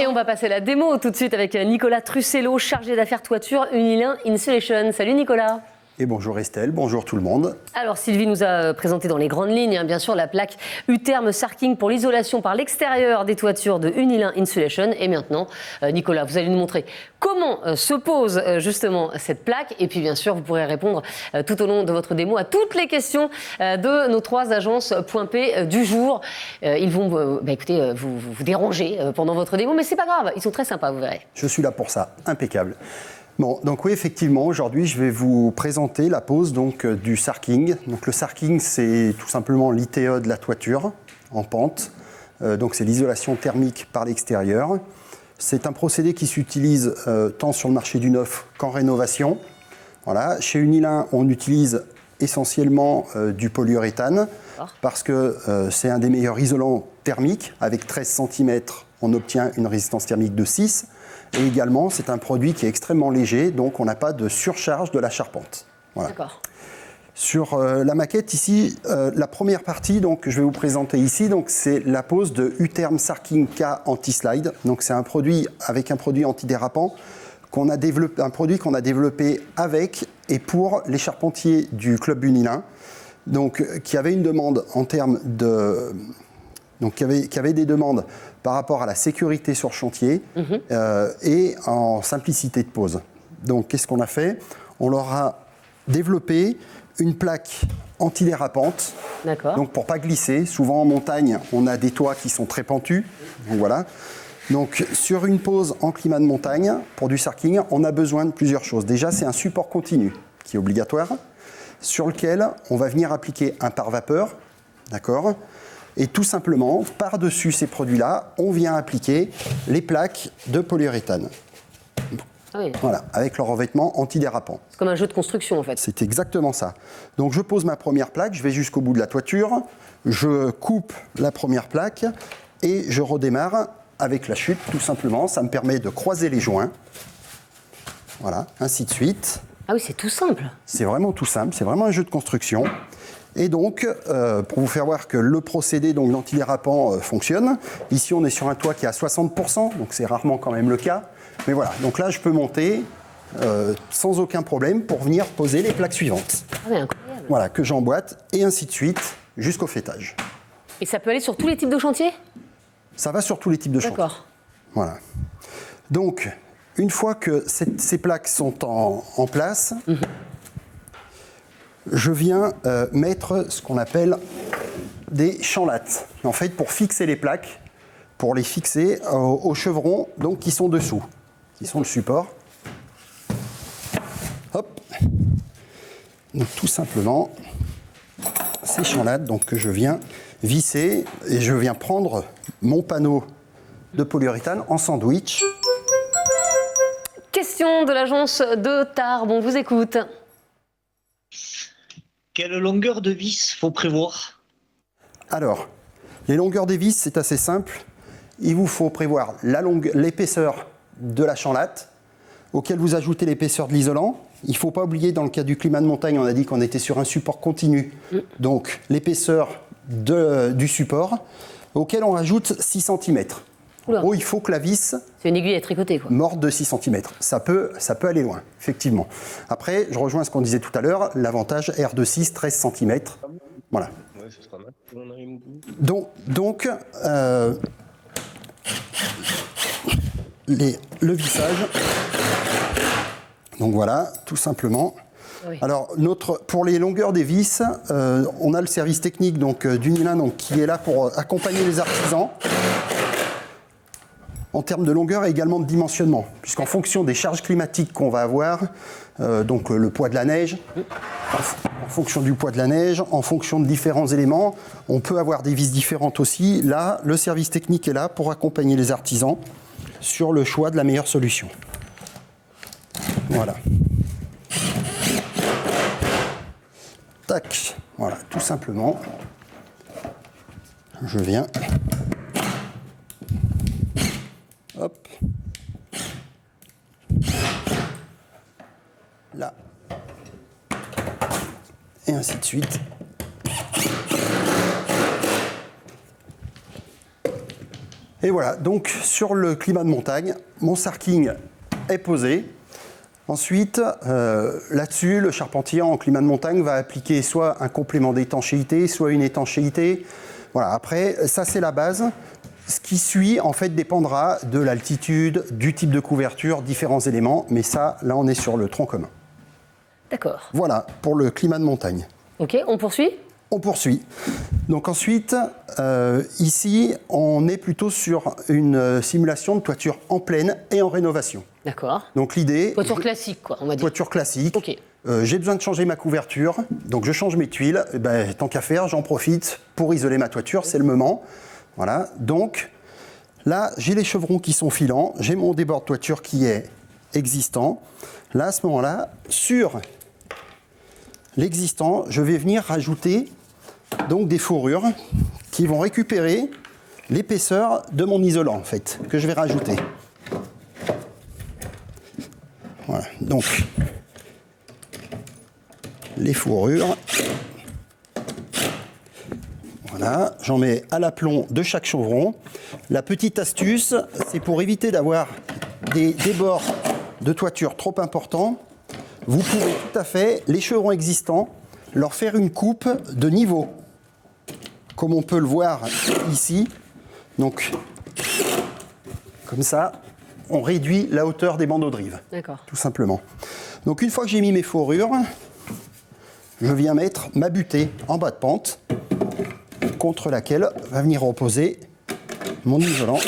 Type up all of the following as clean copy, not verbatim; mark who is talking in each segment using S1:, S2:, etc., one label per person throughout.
S1: on va passer à la démo tout de suite avec Nicolas Trussello, chargé d'affaires toiture Unilin Insulation. Salut Nicolas.
S2: Et bonjour Estelle, bonjour tout le monde.
S1: Alors Sylvie nous a présenté dans les grandes lignes, bien sûr, la plaque U-Therm Sarking pour l'isolation par l'extérieur des toitures de Unilin Insulation. Et maintenant, Nicolas, vous allez nous montrer comment se pose justement cette plaque. Et puis bien sûr, vous pourrez répondre tout au long de votre démo à toutes les questions de nos 3 agences Point P du jour. Ils vont écoutez, vous déranger pendant votre démo, mais c'est pas grave, ils sont très sympas, vous verrez.
S2: Je suis là pour ça, impeccable. Bon, donc oui, effectivement, aujourd'hui, je vais vous présenter la pose du sarking. Donc le sarking, c'est tout simplement l'ITE de la toiture en pente. Donc c'est l'isolation thermique par l'extérieur. C'est un procédé qui s'utilise tant sur le marché du neuf qu'en rénovation. Voilà. Chez Unilin, on utilise essentiellement du polyuréthane parce que c'est un des meilleurs isolants thermiques. Avec 13 cm, on obtient une résistance thermique de 6. Et également, c'est un produit qui est extrêmement léger, donc on n'a pas de surcharge de la charpente. Voilà.
S1: D'accord.
S2: Sur la maquette ici, la première partie que je vais vous présenter ici, c'est la pose de U-Therm Sarking K Anti-Slide. Donc c'est un produit avec un produit antidérapant qu'on a développé avec et pour les charpentiers du club Unilin, qui avait une demande en termes de qui avait des demandes par rapport à la sécurité sur chantier et en simplicité de pose. Donc, qu'est-ce qu'on a fait? On leur a développé une plaque antidérapante.
S1: D'accord.
S2: Donc, pour pas glisser. Souvent en montagne, on a des toits qui sont très pentus. Donc, voilà. Donc, sur une pose en climat de montagne, pour du sarking, on a besoin de plusieurs choses. Déjà, c'est un support continu qui est obligatoire, sur lequel on va venir appliquer un pare-vapeur. D'accord? Et tout simplement, par-dessus ces produits-là, on vient appliquer les plaques de polyuréthane.
S1: Oui.
S2: Voilà, avec leur revêtement antidérapant.
S1: C'est comme un jeu de construction en fait.
S2: C'est exactement ça. Donc je pose ma première plaque, je vais jusqu'au bout de la toiture, je coupe la première plaque et je redémarre avec la chute, tout simplement. Ça me permet de croiser les joints. Voilà, ainsi de suite.
S1: Ah oui, c'est tout simple. C'est
S2: vraiment tout simple, c'est vraiment un jeu de construction. Et donc, pour vous faire voir que le procédé, l'antidérapant, fonctionne, ici on est sur un toit qui est à 60%, donc c'est rarement quand même le cas. Mais voilà, donc là je peux monter sans aucun problème pour venir poser les plaques suivantes.
S1: Ah oui, incroyable.
S2: Voilà, que j'emboîte, et ainsi de suite, jusqu'au fêtage.
S1: Et ça peut aller sur tous les types de chantiers?
S2: Ça va sur tous les types de chantiers.
S1: D'accord.
S2: Voilà. Donc, une fois que ces plaques sont en place, je viens mettre ce qu'on appelle des chanlattes. En fait, pour fixer les plaques, pour les fixer aux chevrons qui sont dessous, qui sont le support. Hop. Donc, tout simplement, ces chanlattes que je viens visser et je viens prendre mon panneau de polyuréthane en sandwich.
S1: Question de l'agence de Tarbes, on vous écoute.
S3: Quelle longueur de vis faut prévoir?
S2: Alors, les longueurs des vis, c'est assez simple. Il vous faut prévoir l'épaisseur de la chanlatte, auquel vous ajoutez l'épaisseur de l'isolant. Il ne faut pas oublier, dans le cas du climat de montagne, on a dit qu'on était sur un support continu. Donc, l'épaisseur du support, auquel on rajoute 6 cm. En gros, il faut que la vis...
S1: C'est une aiguille à tricoter, quoi.
S2: Morte de 6 cm. Ça peut aller loin, effectivement. Après, je rejoins ce qu'on disait tout à l'heure, l'avantage R26, 13 cm. Voilà.
S3: Ouais, ce sera mal.
S2: Donc le vissage. Donc voilà, tout simplement.
S1: Oui.
S2: Alors, pour les longueurs des vis, on a le service technique d'Unilin qui est là pour accompagner les artisans en termes de longueur et également de dimensionnement, puisqu'en fonction des charges climatiques qu'on va avoir, le poids de la neige, en fonction du poids de la neige, en fonction de différents éléments, on peut avoir des vis différentes aussi. Là, le service technique est là pour accompagner les artisans sur le choix de la meilleure solution. Voilà. Tac, voilà, tout simplement. Je viens. Hop. Là. Et ainsi de suite. Et voilà, donc sur le climat de montagne, mon sarking est posé. Ensuite, là-dessus, le charpentier en climat de montagne va appliquer soit un complément d'étanchéité, soit une étanchéité. Voilà, après, ça c'est la base. Ce qui suit, en fait, dépendra de l'altitude, du type de couverture, différents éléments. Mais ça, là, on est sur le tronc commun.
S1: D'accord.
S2: Voilà, pour le climat de montagne.
S1: Ok, on poursuit?
S2: On poursuit. Donc ensuite, ici, on est plutôt sur une simulation de toiture en plaine et en rénovation.
S1: D'accord.
S2: Donc l'idée...
S1: Toiture classique, quoi, on va dire.
S2: Toiture classique.
S1: Ok.
S2: J'ai besoin de changer ma couverture, donc je change mes tuiles. Et ben, tant qu'à faire, j'en profite pour isoler ma toiture, c'est le moment. Voilà, donc là, j'ai les chevrons qui sont filants, j'ai mon débord de toiture qui est existant. Là, à ce moment-là, sur l'existant, je vais venir rajouter donc des fourrures qui vont récupérer l'épaisseur de mon isolant, en fait, que je vais rajouter. Voilà, donc les fourrures. Voilà, j'en mets à l'aplomb de chaque chevron. La petite astuce, c'est pour éviter d'avoir des débords de toiture trop importants. Vous pouvez tout à fait, les chevrons existants, leur faire une coupe de niveau. Comme on peut le voir ici. Donc, comme ça, on réduit la hauteur des bandeaux de rive.
S1: D'accord.
S2: Tout simplement. Donc, une fois que j'ai mis mes fourrures, je viens mettre ma butée en bas de pente, contre laquelle va venir reposer mon isolant,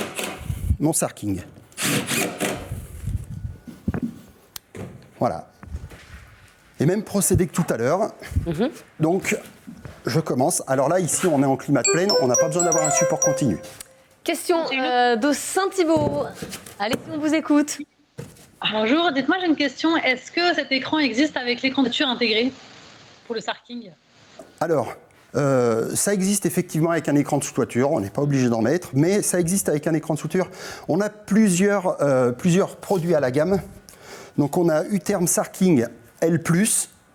S2: mon sarking. Voilà. Et même procédé que tout à l'heure. Donc, je commence. Alors là, ici, on est en climat de plaine, on n'a pas besoin d'avoir un support continu.
S1: Question de Saint-Thibault. Allez, on vous écoute.
S4: Bonjour, dites-moi, j'ai une question. Est-ce que cet écran existe avec l'écran de toiture intégré pour le sarking?
S2: Alors, ça existe effectivement avec un écran de sous-toiture, on n'est pas obligé d'en mettre, mais ça existe avec un écran de sous-toiture. On a plusieurs produits à la gamme. Donc on a Utherm Sarking L+,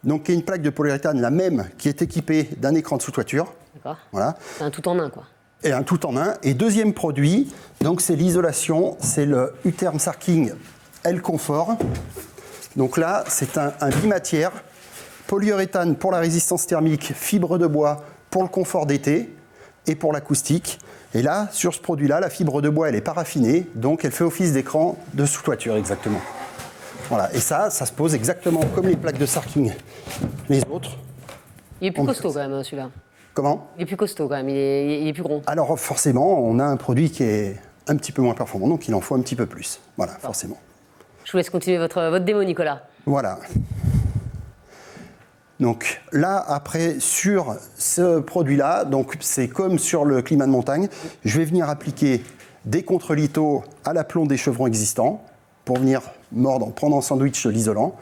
S2: donc qui est une plaque de polyuréthane, la même, qui est équipée d'un écran de sous-toiture.
S1: D'accord.
S2: Voilà.
S1: C'est un tout en un, quoi.
S2: Et un tout en un. Et deuxième produit, donc c'est l'isolation, c'est le Utherm Sarking L Confort. Donc là, c'est un bimatière. Polyuréthane pour la résistance thermique, fibre de bois pour le confort d'été et pour l'acoustique. Et là, sur ce produit-là, la fibre de bois, elle est paraffinée, donc elle fait office d'écran de sous-toiture exactement. Voilà, et ça se pose exactement comme les plaques de sarking. Les autres.
S1: Il est plus costaud quand même, celui-là.
S2: Comment ?
S1: Il est plus costaud quand même, il est plus gros.
S2: Alors forcément, on a un produit qui est un petit peu moins performant, donc il en faut un petit peu plus. Voilà, forcément.
S1: Je vous laisse continuer votre démo, Nicolas.
S2: Voilà. Donc là, après, sur ce produit-là, donc c'est comme sur le climat de montagne, je vais venir appliquer des contre-lithos à l'aplomb des chevrons existants pour venir mordre, prendre en sandwich l'isolant,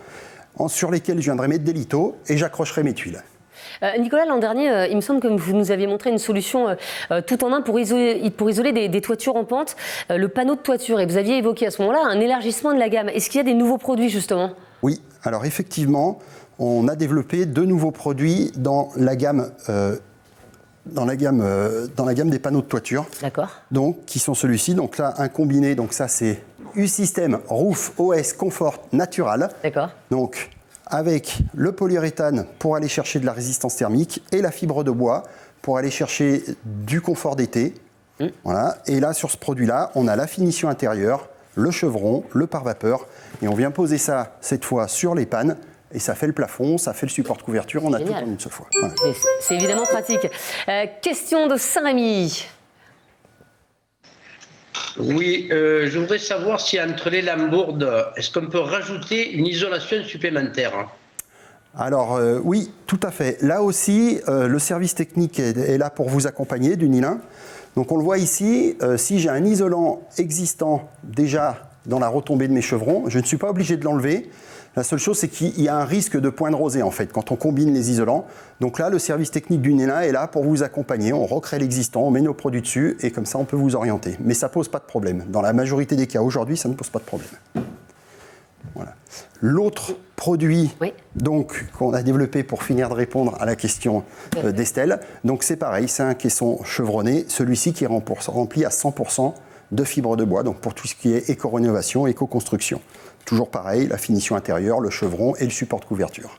S2: sur lesquels je viendrai mettre des lithos et j'accrocherai mes tuiles.
S1: Nicolas, l'an dernier, il me semble que vous nous aviez montré une solution tout en un pour isoler des toitures en pente, le panneau de toiture. Et vous aviez évoqué à ce moment-là un élargissement de la gamme. Est-ce qu'il y a des nouveaux produits, justement ?
S2: Oui, alors effectivement, on a développé deux nouveaux produits dans la gamme des panneaux de toiture.
S1: D'accord.
S2: Donc, qui sont celui-ci. Donc là, un combiné. Donc ça, c'est U-System Roof OS Comfort Natural.
S1: D'accord.
S2: Donc, avec le polyuréthane pour aller chercher de la résistance thermique et la fibre de bois pour aller chercher du confort d'été. Voilà. Et là, sur ce produit-là, on a la finition intérieure, le chevron, le pare-vapeur. Et on vient poser ça, cette fois, sur les pannes. Et ça fait le plafond, ça fait le support de couverture, on a tout en une seule fois. Voilà.
S1: C'est évidemment pratique. Question de Saint-Rémy.
S5: Oui, je voudrais savoir si entre les lambourdes, est-ce qu'on peut rajouter une isolation supplémentaire?
S2: Alors oui, tout à fait. Là aussi, le service technique est là pour vous accompagner du Nilin. Donc on le voit ici, si j'ai un isolant existant déjà dans la retombée de mes chevrons, je ne suis pas obligé de l'enlever. La seule chose, c'est qu'il y a un risque de point de rosée, en fait, quand on combine les isolants. Donc là, le service technique du Nilin est là pour vous accompagner. On recrée l'existant, on met nos produits dessus, et comme ça, on peut vous orienter. Mais ça ne pose pas de problème. Dans la majorité des cas, aujourd'hui, ça ne pose pas de problème. Voilà. L'autre produit donc, qu'on a développé pour finir de répondre à la question d'Estelle, donc c'est pareil, c'est un caisson chevronné, celui-ci qui est rempli à 100% de fibre de bois, donc pour tout ce qui est éco-rénovation, éco-construction. Toujours pareil, la finition intérieure, le chevron et le support de couverture.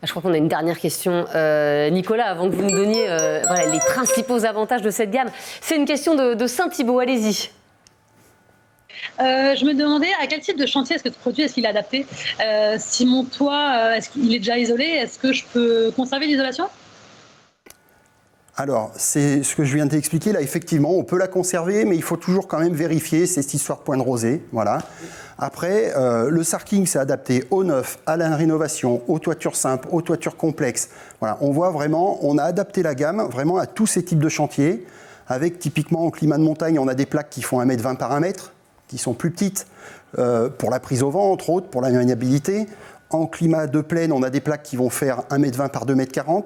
S1: Je crois qu'on a une dernière question. Nicolas, avant que vous nous donniez voilà, les principaux avantages de cette gamme, c'est une question de Saint-Thibault, allez-y.
S4: Je me demandais à quel type de chantier est-ce que ce produit est-ce qu'il est adapté. Si mon toit est-ce qu'il est déjà isolé, est-ce que je peux conserver l'isolation?
S2: Alors, c'est ce que je viens de t'expliquer. Là, effectivement, on peut la conserver, mais il faut toujours quand même vérifier. C'est cette histoire de point de rosée. Voilà. Après, le Sarking s'est adapté au neuf, à la rénovation, aux toitures simples, aux toitures complexes. Voilà. On voit vraiment, on a adapté la gamme vraiment à tous ces types de chantiers. Avec typiquement, au climat de montagne, on a des plaques qui font 1,20 m par 1 m, qui sont plus petites, pour la prise au vent, entre autres, pour la maniabilité. En climat de plaine, on a des plaques qui vont faire 1,20 m par 2,40 m.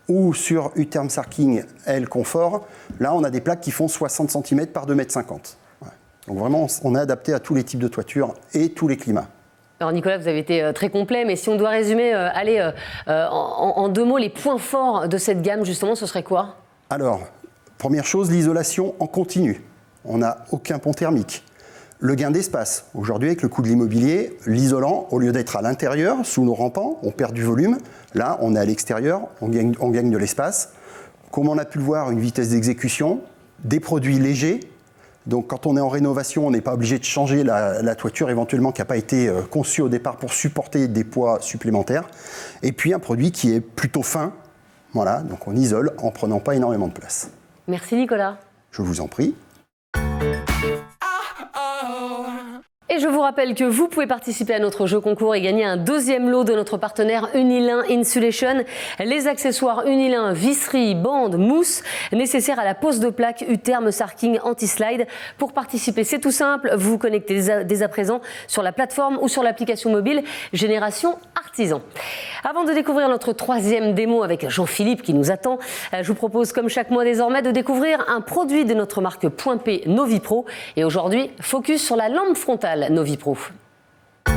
S2: Ou sur U-Term Sarking L Confort, là on a des plaques qui font 60 cm par 2,50 m. Ouais. Donc vraiment, on est adapté à tous les types de toitures et tous les climats.
S1: Alors Nicolas, vous avez été très complet, mais si on doit résumer, en 2 mots, les points forts de cette gamme, justement, ce serait quoi?
S2: Alors, première chose, l'isolation en continu. On n'a aucun pont thermique. Le gain d'espace. Aujourd'hui, avec le coût de l'immobilier, l'isolant, au lieu d'être à l'intérieur, sous nos rampants, on perd du volume. Là, on est à l'extérieur, on gagne de l'espace. Comme on a pu le voir, une vitesse d'exécution, des produits légers. Donc, quand on est en rénovation, on n'est pas obligé de changer la toiture, éventuellement, qui n'a pas été conçue au départ pour supporter des poids supplémentaires. Et puis, un produit qui est plutôt fin. Voilà, donc on isole en prenant pas énormément de place.
S1: Merci Nicolas.
S2: Je vous en prie.
S1: Et je vous rappelle que vous pouvez participer à notre jeu concours et gagner un 2e lot de notre partenaire Unilin Insulation. Les accessoires Unilin, visserie, bande, mousse nécessaires à la pose de plaque U-Term Sarking Anti-Slide. Pour participer, c'est tout simple. Vous vous connectez dès à présent sur la plateforme ou sur l'application mobile Génération Artisan. Avant de découvrir notre 3e démo avec Jean-Philippe qui nous attend, je vous propose comme chaque mois désormais de découvrir un produit de notre marque Point P Novipro. Et aujourd'hui, focus sur la lampe frontale Novipro.
S6: Oh.